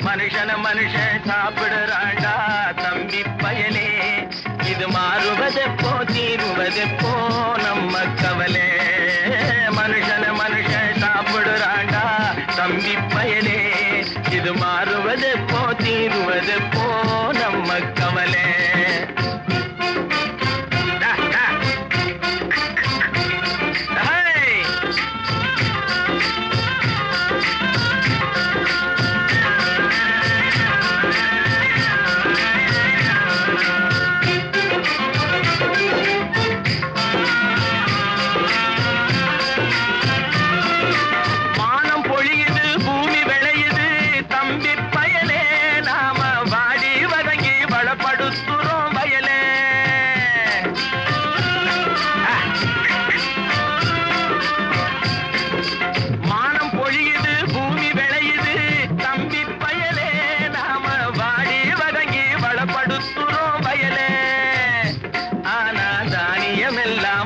மனுஷன மனுஷன் சாப்பிடுறாண்டா தம்பி பயலே. இது மாறுவதெப்போ தீருவதெப்போ நம்ம கவலை. மனுஷன மனுஷன் சாப்பிடுறாண்டா தம்பி பயலே. இது மாறுவதெப்போ தீருவதெப்போ நம்ம கவலை.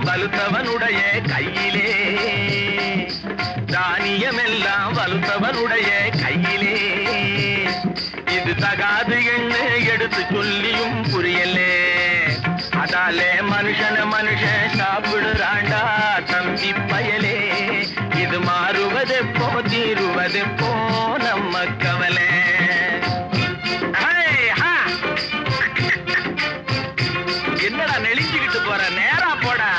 வலுத்தவனுடைய கையிலே, தானியமெல்லாம் வலுத்தவனுடைய கையிலே. இது தகாது என்று எடுத்து சொல்லியும் புரியலே. அதாலே மனுஷன மனுஷன் சாப்பிடுறாண்டா தம்பி பயலே. இது மாறுவதெப்போ தீருவதெப்போ நம்ம கவலை. என்னடா நெளிஞ்சுக்கிட்டு போற, நேரா போடா.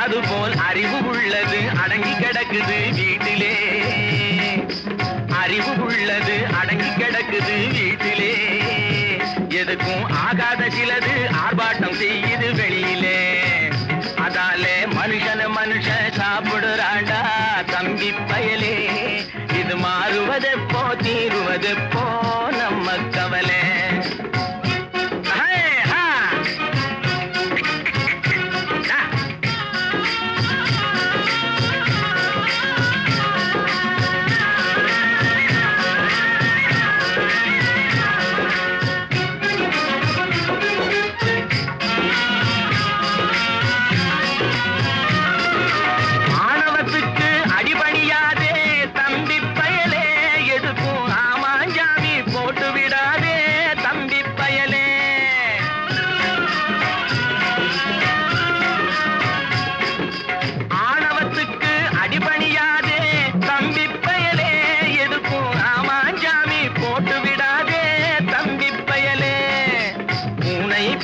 அதுபோல் அறிவு உள்ளது அடங்கி கிடக்குது வீட்டிலே. அறிவு உள்ளது அடங்கி கிடக்குது வீட்டிலே. எதுக்கும் ஆகாத சிலது ஆர்ப்பாட்டம் செய்யுது வெளியிலே. அதாலே மனுஷன மனுஷன் சாப்பிடுறாண்டா தம்பி பயலே. இது மாறுவதெப்போ தீருவதெப்போ நம்ம கவலை.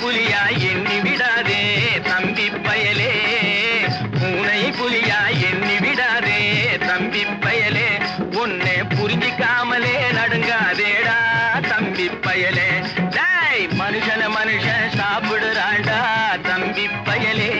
புலியா எண்ணி விடாதே தம்பி பயலே. பூனை புலியா எண்ணி விடாதே தம்பி பயலே. உன்னை புரிஞ்சிக்காமலே நடுங்காதேடா தம்பி பயலே. மனுஷன மனுஷன் சாப்பிடுறாண்டா தம்பி பயலே.